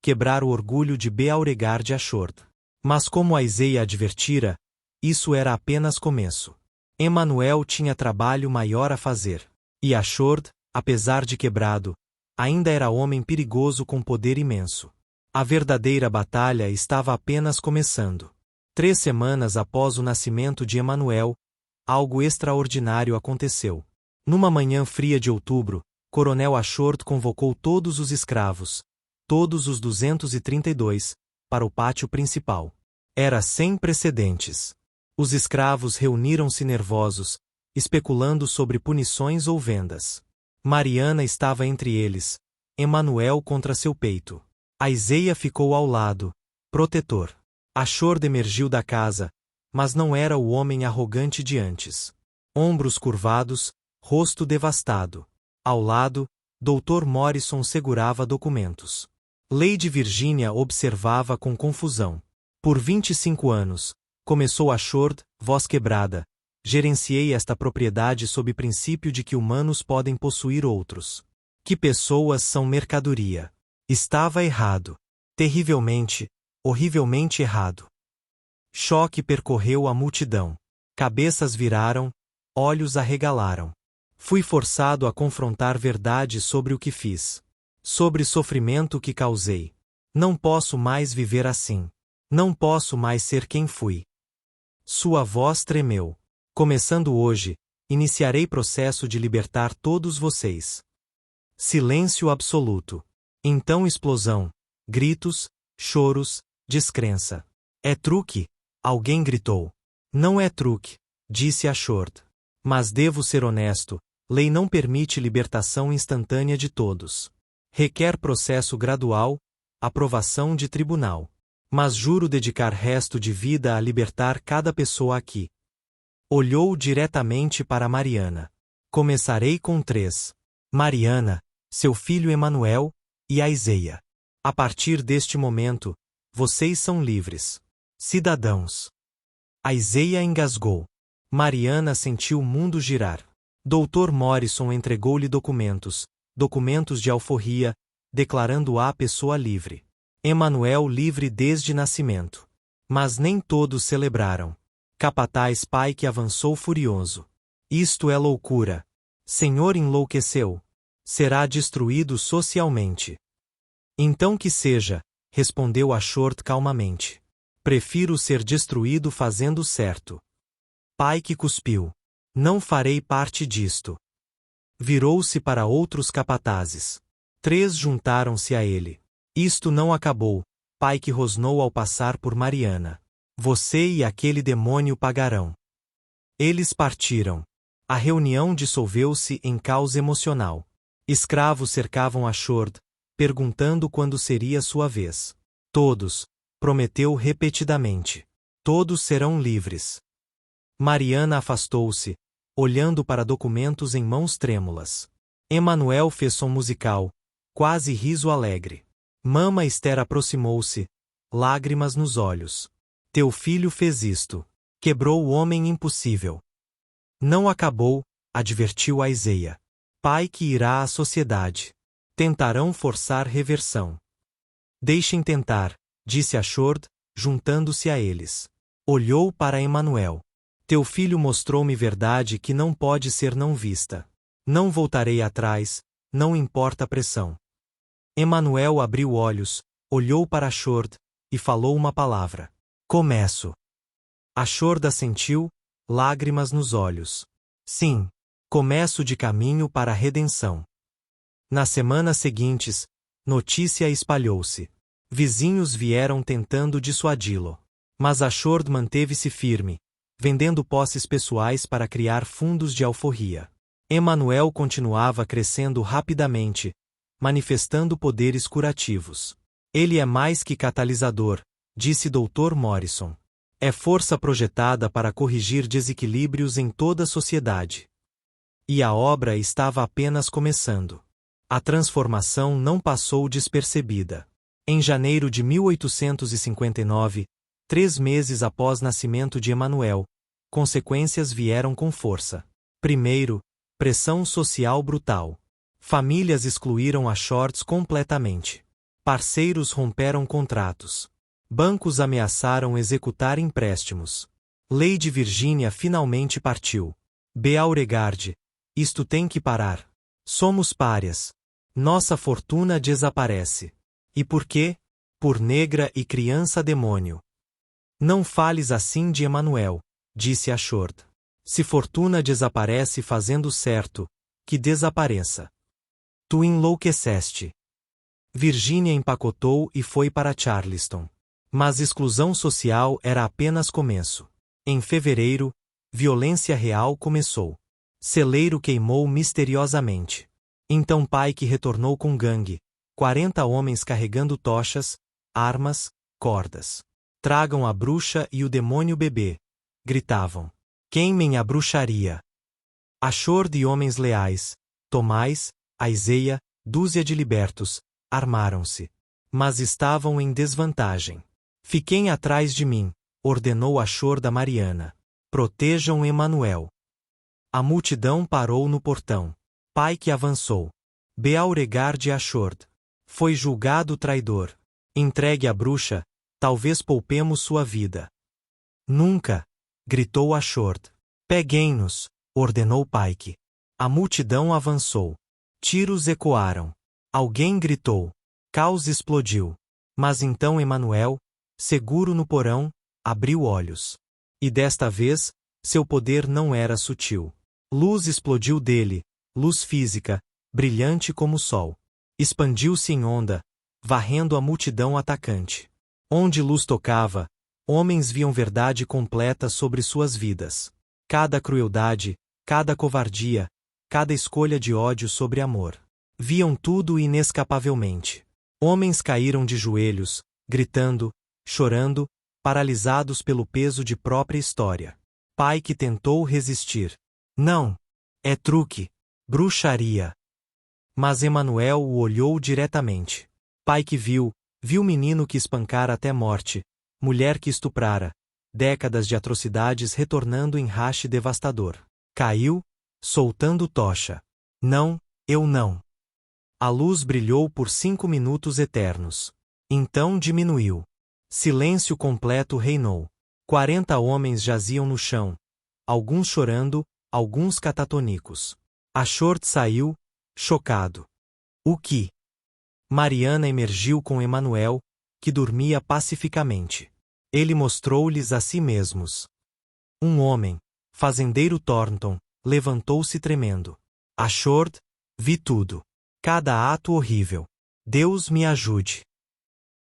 quebrar o orgulho de Beauregard Ashord. Mas como a Isaiah advertira, isso era apenas começo. Emanuel tinha trabalho maior a fazer. E Ashord, apesar de quebrado, ainda era homem perigoso com poder imenso. A verdadeira batalha estava apenas começando. 3 semanas após o nascimento de Emanuel, algo extraordinário aconteceu. Numa manhã fria de outubro, Coronel Ashord convocou todos os escravos, todos os 232, para o pátio principal. Era sem precedentes. Os escravos reuniram-se nervosos, especulando sobre punições ou vendas. Mariana estava entre eles, Emanuel contra seu peito. A Isaiah ficou ao lado, protetor. Ashord emergiu da casa, mas não era o homem arrogante de antes. Ombros curvados, rosto devastado. Ao lado, Dr. Morrison segurava documentos. Lady Virginia observava com confusão. Por 25 anos, começou Ashord, voz quebrada. Gerenciei esta propriedade sob princípio de que humanos podem possuir outros. Que pessoas são mercadoria. Estava errado. Terrivelmente, horrivelmente errado. Choque percorreu a multidão. Cabeças viraram, olhos arregalaram. Fui forçado a confrontar verdade sobre o que fiz. Sobre sofrimento que causei. Não posso mais viver assim. Não posso mais ser quem fui. Sua voz tremeu. Começando hoje, iniciarei processo de libertar todos vocês. Silêncio absoluto. Então explosão. Gritos, choros, descrença. É truque? Alguém gritou. Não é truque, disse Ashord. Mas devo ser honesto, lei não permite libertação instantânea de todos. Requer processo gradual, aprovação de tribunal. Mas juro dedicar resto de vida a libertar cada pessoa aqui. Olhou diretamente para Mariana. Começarei com 3. Mariana, seu filho Emanuel, e Aiseia. A partir deste momento, vocês são livres. Cidadãos. Aiseia engasgou. Mariana sentiu o mundo girar. Dr. Morrison entregou-lhe documentos de alforria, declarando-a pessoa livre. Emanuel livre desde nascimento. Mas nem todos celebraram. Capataz Pike avançou furioso. Isto é loucura. Senhor enlouqueceu. Será destruído socialmente. Então que seja, respondeu Ashord calmamente. Prefiro ser destruído fazendo certo. Pike cuspiu. Não farei parte disto. Virou-se para outros capatazes. 3 juntaram-se a ele. Isto não acabou, Pike rosnou ao passar por Mariana. Você e aquele demônio pagarão. Eles partiram. A reunião dissolveu-se em caos emocional. Escravos cercavam Ashord, perguntando quando seria sua vez. Todos, prometeu repetidamente. Todos serão livres. Mariana afastou-se, olhando para documentos em mãos trêmulas. Emanuel fez som musical, quase riso alegre. Mama Esther aproximou-se, lágrimas nos olhos. Teu filho fez isto. Quebrou o homem impossível. Não acabou, advertiu Aiseia. Pike irá à sociedade. Tentarão forçar reversão. Deixem tentar, disse Ashord, juntando-se a eles. Olhou para Emanuel. Teu filho mostrou-me verdade que não pode ser não vista. Não voltarei atrás, não importa a pressão. Emanuel abriu olhos, olhou para Ashord, e falou uma palavra. Começo. Ashord assentiu, lágrimas nos olhos. Sim, começo de caminho para a redenção. Nas semanas seguintes, notícia espalhou-se. Vizinhos vieram tentando dissuadi-lo. Mas Ashord manteve-se firme, vendendo posses pessoais para criar fundos de alforria. Emanuel continuava crescendo rapidamente, manifestando poderes curativos. Ele é mais que catalisador, disse Dr. Morrison. É força projetada para corrigir desequilíbrios em toda a sociedade. E a obra estava apenas começando. A transformação não passou despercebida. Em janeiro de 1859, 3 meses após nascimento de Emanuel, consequências vieram com força. Primeiro, pressão social brutal. Famílias excluíram Ashords completamente. Parceiros romperam contratos. Bancos ameaçaram executar empréstimos. Lady Virginia finalmente partiu. Beauregard, isto tem que parar. Somos párias. Nossa fortuna desaparece. E por quê? Por negra e criança demônio. Não fales assim de Emanuel, disse Ashord. Se fortuna desaparece fazendo certo, que desapareça. Tu enlouqueceste. Virginia empacotou e foi para Charleston. Mas exclusão social era apenas começo. Em fevereiro, violência real começou. Celeiro queimou misteriosamente. Então Pike retornou com gangue, 40 homens carregando tochas, armas, cordas. Tragam a bruxa e o demônio bebê, gritavam. Queimem a bruxaria. Ashord e homens leais, Tomais, Aizeia, dúzia de libertos, armaram-se. Mas estavam em desvantagem. Fiquem atrás de mim, ordenou Ashord a Mariana. Protejam Emanuel. A multidão parou no portão. Pike avançou. Beauregard de Ashord. Foi julgado traidor. Entregue a bruxa, talvez poupemos sua vida. Nunca! Gritou Ashord. Peguem-nos! Ordenou Pike. A multidão avançou. Tiros ecoaram. Alguém gritou. Caos explodiu. Mas então Emanuel, seguro no porão, abriu olhos. E desta vez, seu poder não era sutil. Luz explodiu dele, luz física, brilhante como o sol. Expandiu-se em onda, varrendo a multidão atacante. Onde luz tocava, homens viam verdade completa sobre suas vidas. Cada crueldade, cada covardia, cada escolha de ódio sobre amor. Viam tudo inescapavelmente. Homens caíram de joelhos, gritando, chorando, paralisados pelo peso de própria história. Pike tentou resistir. Não! É truque! Bruxaria! Mas Emanuel o olhou diretamente. Pike viu menino que espancara até morte, mulher que estuprara, décadas de atrocidades retornando em rache devastador. Caiu, soltando tocha. Não, eu não. A luz brilhou por 5 minutos eternos. Então diminuiu. Silêncio completo reinou. 40 homens jaziam no chão, alguns chorando, alguns catatônicos. Ashord saiu, chocado. O que? Mariana emergiu com Emanuel, que dormia pacificamente. Ele mostrou-lhes a si mesmos. Um homem, fazendeiro Thornton, levantou-se tremendo. Ashord, vi tudo. Cada ato horrível. Deus me ajude.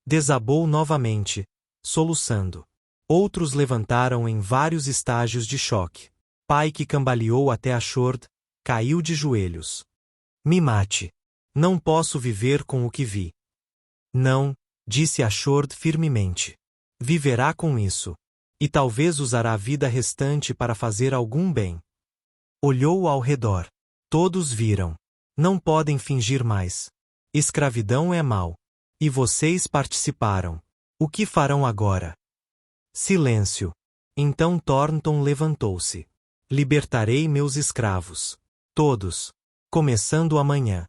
Desabou novamente, soluçando. Outros levantaram em vários estágios de choque. Pike cambaleou até Ashord, caiu de joelhos. Me mate. Não posso viver com o que vi. Não, disse Ashord firmemente. Viverá com isso. E talvez usará a vida restante para fazer algum bem. Olhou ao redor. Todos viram. Não podem fingir mais. Escravidão é mal. E vocês participaram. O que farão agora? Silêncio. Então Thornton levantou-se. Libertarei meus escravos. Todos. Começando amanhã.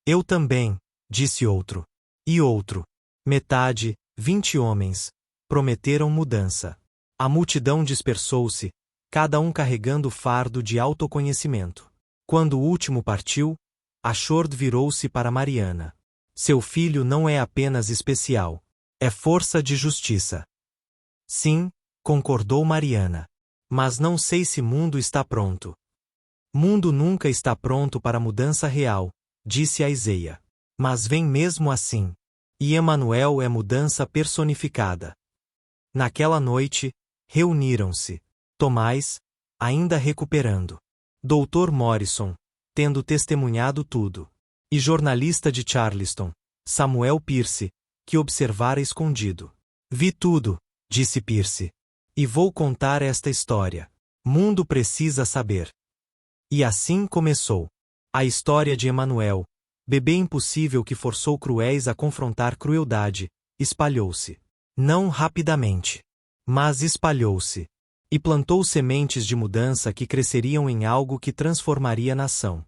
Eu também, disse outro. E outro. Metade, 20 homens, prometeram mudança. A multidão dispersou-se, cada um carregando o fardo de autoconhecimento. Quando o último partiu, Ashord virou-se para Mariana. Seu filho não é apenas especial. É força de justiça. Sim, concordou Mariana. Mas não sei se mundo está pronto. Mundo nunca está pronto para mudança real, disse Aizeia. Mas vem mesmo assim. E Emanuel é mudança personificada. Naquela noite, reuniram-se. Tomás, ainda recuperando. Dr. Morrison, tendo testemunhado tudo. E jornalista de Charleston, Samuel Pierce, que observara escondido. Vi tudo, disse Pierce. E vou contar esta história. Mundo precisa saber. E assim começou. A história de Emanuel, bebê impossível que forçou cruéis a confrontar crueldade, espalhou-se. Não rapidamente. Mas espalhou-se. E plantou sementes de mudança que cresceriam em algo que transformaria a nação.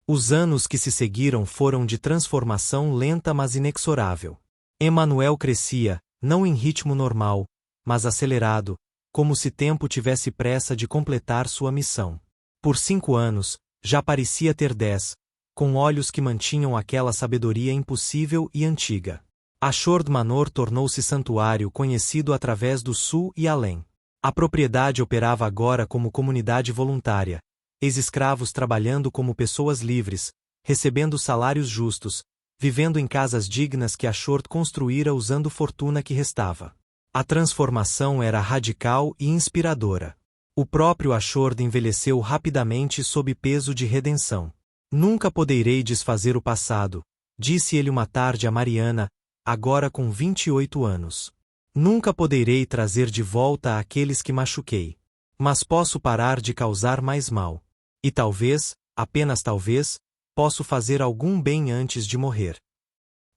Os anos que se seguiram foram de transformação lenta mas inexorável. Emanuel crescia, não em ritmo normal, mas acelerado, como se tempo tivesse pressa de completar sua missão. Por 5 anos, já parecia ter 10, com olhos que mantinham aquela sabedoria impossível e antiga. Ashord Manor tornou-se santuário conhecido através do sul e além. A propriedade operava agora como comunidade voluntária, ex-escravos trabalhando como pessoas livres, recebendo salários justos, vivendo em casas dignas que Ashord construíra usando fortuna que restava. A transformação era radical e inspiradora. O próprio Ashord envelheceu rapidamente sob peso de redenção. Nunca poderei desfazer o passado, disse ele uma tarde a Mariana, agora com 28 anos. Nunca poderei trazer de volta aqueles que machuquei. Mas posso parar de causar mais mal. E talvez, apenas talvez, posso fazer algum bem antes de morrer.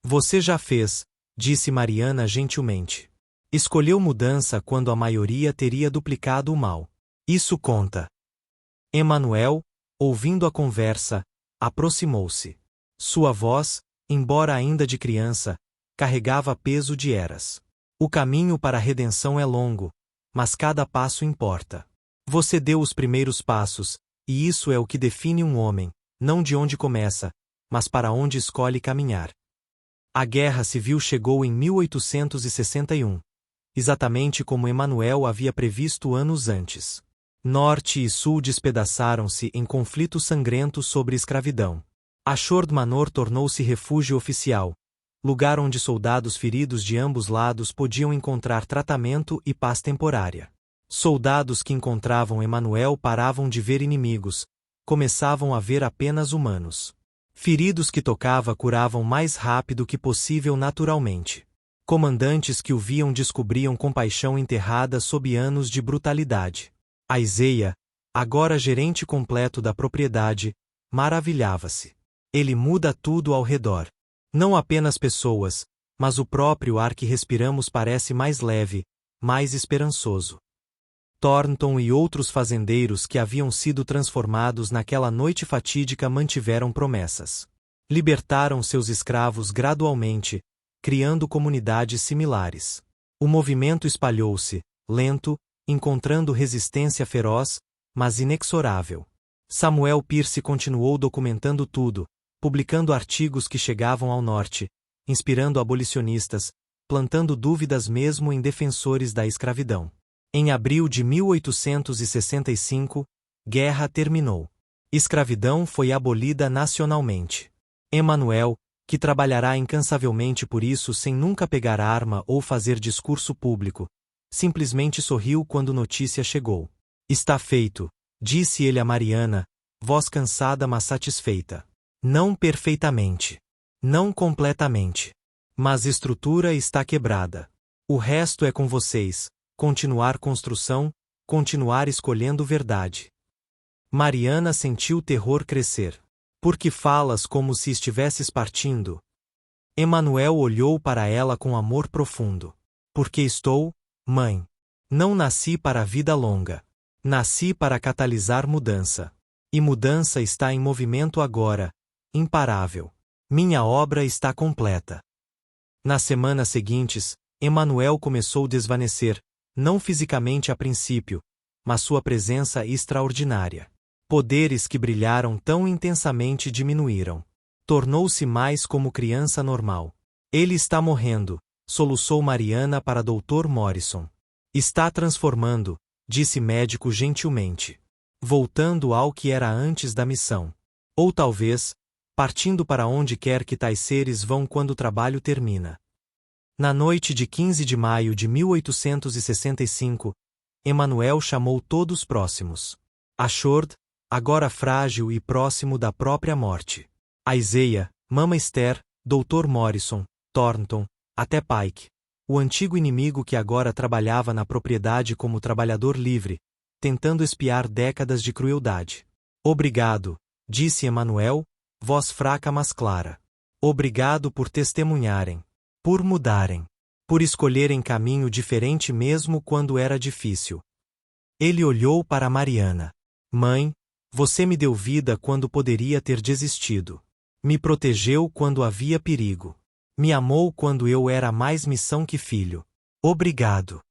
Você já fez, disse Mariana gentilmente. Escolheu mudança quando a maioria teria duplicado o mal. Isso conta. Emanuel, ouvindo a conversa, aproximou-se. Sua voz, embora ainda de criança, carregava peso de eras. O caminho para a redenção é longo, mas cada passo importa. Você deu os primeiros passos, e isso é o que define um homem, não de onde começa, mas para onde escolhe caminhar. A Guerra Civil chegou em 1861, exatamente como Emanuel havia previsto anos antes. Norte e Sul despedaçaram-se em conflito sangrento sobre escravidão. Ashord Manor tornou-se refúgio oficial, lugar onde soldados feridos de ambos lados podiam encontrar tratamento e paz temporária. Soldados que encontravam Emanuel paravam de ver inimigos, começavam a ver apenas humanos. Feridos que tocava curavam mais rápido que possível naturalmente. Comandantes que o viam descobriam compaixão enterrada sob anos de brutalidade. Isaiah, agora gerente completo da propriedade, maravilhava-se. Ele muda tudo ao redor. Não apenas pessoas, mas o próprio ar que respiramos parece mais leve, mais esperançoso. Thornton e outros fazendeiros que haviam sido transformados naquela noite fatídica mantiveram promessas. Libertaram seus escravos gradualmente, criando comunidades similares. O movimento espalhou-se, lento, encontrando resistência feroz, mas inexorável. Samuel Pierce continuou documentando tudo, publicando artigos que chegavam ao norte, inspirando abolicionistas, plantando dúvidas mesmo em defensores da escravidão. Em abril de 1865, guerra terminou. Escravidão foi abolida nacionalmente. Emanuel, que trabalhará incansavelmente por isso sem nunca pegar arma ou fazer discurso público, simplesmente sorriu quando notícia chegou. Está feito, disse ele a Mariana, voz cansada mas satisfeita. Não perfeitamente. Não completamente. Mas estrutura está quebrada. O resto é com vocês, continuar construção, continuar escolhendo verdade. Mariana sentiu o terror crescer. Por que falas como se estivesses partindo? Emanuel olhou para ela com amor profundo. Porque estou, mãe. Não nasci para a vida longa. Nasci para catalisar mudança. E mudança está em movimento agora, imparável. Minha obra está completa. Nas semanas seguintes, Emanuel começou a desvanecer, não fisicamente a princípio, mas sua presença extraordinária. Poderes que brilharam tão intensamente diminuíram. Tornou-se mais como criança normal. Ele está morrendo, soluçou Mariana para Dr. Morrison. Está transformando, disse médico gentilmente. Voltando ao que era antes da missão. Ou talvez, partindo para onde quer que tais seres vão quando o trabalho termina. Na noite de 15 de maio de 1865, Emanuel chamou todos próximos. Ashord, agora frágil e próximo da própria morte. Isaiah, Mama Esther, Dr. Morrison, Thornton, até Pike, o antigo inimigo que agora trabalhava na propriedade como trabalhador livre, tentando espiar décadas de crueldade. Obrigado, disse Emanuel, voz fraca mas clara. Obrigado por testemunharem. Por mudarem. Por escolherem caminho diferente mesmo quando era difícil. Ele olhou para Mariana. Mãe, você me deu vida quando poderia ter desistido. Me protegeu quando havia perigo. Me amou quando eu era mais missão que filho. Obrigado.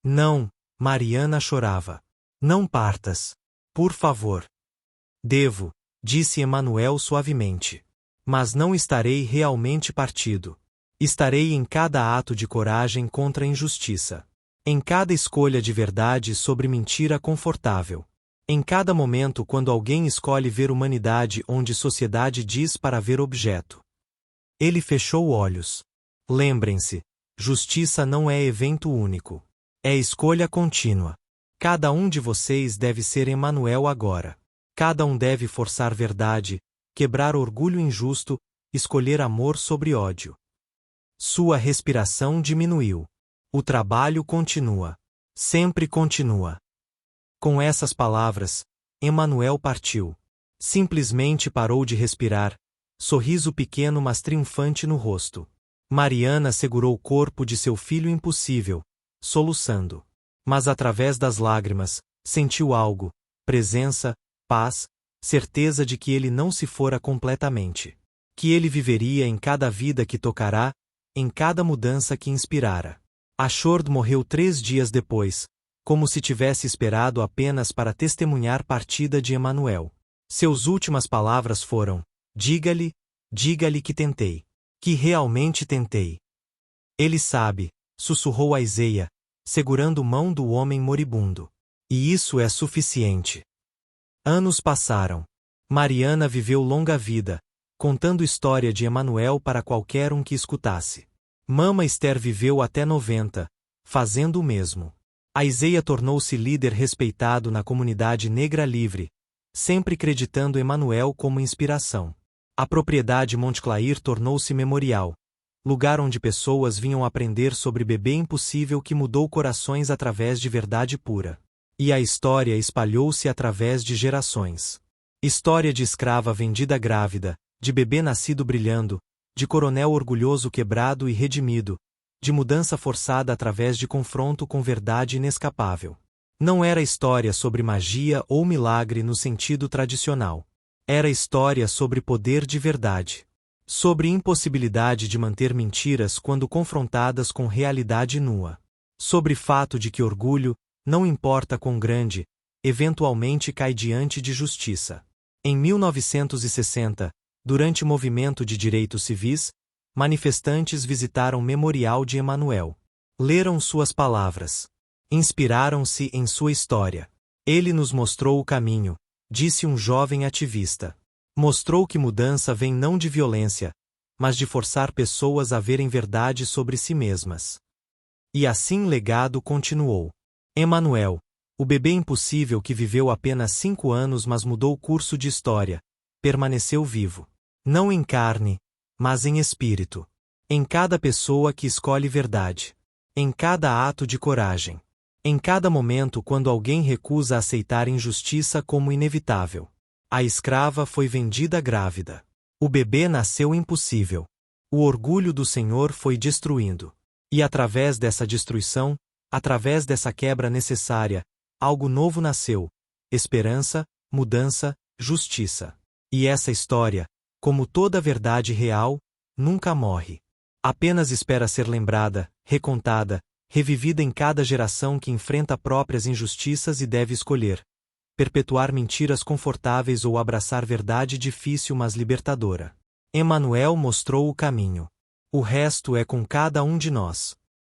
Não, Mariana chorava. Não partas. Por favor. Devo, disse Emanuel suavemente. Mas não estarei realmente partido. Estarei em cada ato de coragem contra a injustiça. Em cada escolha de verdade sobre mentira confortável. Em cada momento quando alguém escolhe ver humanidade onde sociedade diz para ver objeto. Ele fechou olhos. Lembrem-se, justiça não é evento único. É escolha contínua. Cada um de vocês deve ser Emanuel agora. Cada um deve forçar verdade, quebrar orgulho injusto, escolher amor sobre ódio. Sua respiração diminuiu. O trabalho continua. Sempre continua. Com essas palavras, Emanuel partiu. Simplesmente parou de respirar, sorriso pequeno mas triunfante no rosto. Mariana segurou o corpo de seu filho impossível, soluçando. Mas através das lágrimas, sentiu algo, presença, paz, certeza de que ele não se fora completamente. Que ele viveria em cada vida que tocará, em cada mudança que inspirara. Ashord morreu 3 dias depois, como se tivesse esperado apenas para testemunhar partida de Emanuel. Seus últimas palavras foram: diga-lhe que tentei. Que realmente tentei. Ele sabe, sussurrou a Iseia, segurando mão do homem moribundo. E isso é suficiente. Anos passaram. Mariana viveu longa vida, contando história de Emanuel para qualquer um que escutasse. Mama Esther viveu até 90, fazendo o mesmo. A Iseia tornou-se líder respeitado na comunidade negra livre, sempre creditando Emanuel como inspiração. A propriedade Montclair tornou-se memorial, lugar onde pessoas vinham aprender sobre bebê impossível que mudou corações através de verdade pura. E a história espalhou-se através de gerações. História de escrava vendida grávida, de bebê nascido brilhando, de coronel orgulhoso quebrado e redimido, de mudança forçada através de confronto com verdade inescapável. Não era história sobre magia ou milagre no sentido tradicional. Era história sobre poder de verdade. Sobre impossibilidade de manter mentiras quando confrontadas com realidade nua. Sobre fato de que orgulho, não importa quão grande, eventualmente cai diante de justiça. Em 1960, durante o movimento de direitos civis, manifestantes visitaram o Memorial de Emanuel. Leram suas palavras. Inspiraram-se em sua história. Ele nos mostrou o caminho, disse um jovem ativista. Mostrou que mudança vem não de violência, mas de forçar pessoas a verem verdade sobre si mesmas. E assim o legado continuou. Emanuel, o bebê impossível que viveu apenas 5 anos mas mudou o curso de história, permaneceu vivo. Não em carne, mas em espírito. Em cada pessoa que escolhe verdade. Em cada ato de coragem. Em cada momento quando alguém recusa aceitar injustiça como inevitável. A escrava foi vendida grávida. O bebê nasceu impossível. O orgulho do Senhor foi destruindo. E através dessa destruição, através dessa quebra necessária, algo novo nasceu: esperança, mudança, justiça. E essa história, como toda verdade real, nunca morre. Apenas espera ser lembrada, recontada, revivida em cada geração que enfrenta próprias injustiças e deve escolher: perpetuar mentiras confortáveis ou abraçar verdade difícil mas libertadora. Emanuel mostrou o caminho. O resto é com cada um de nós.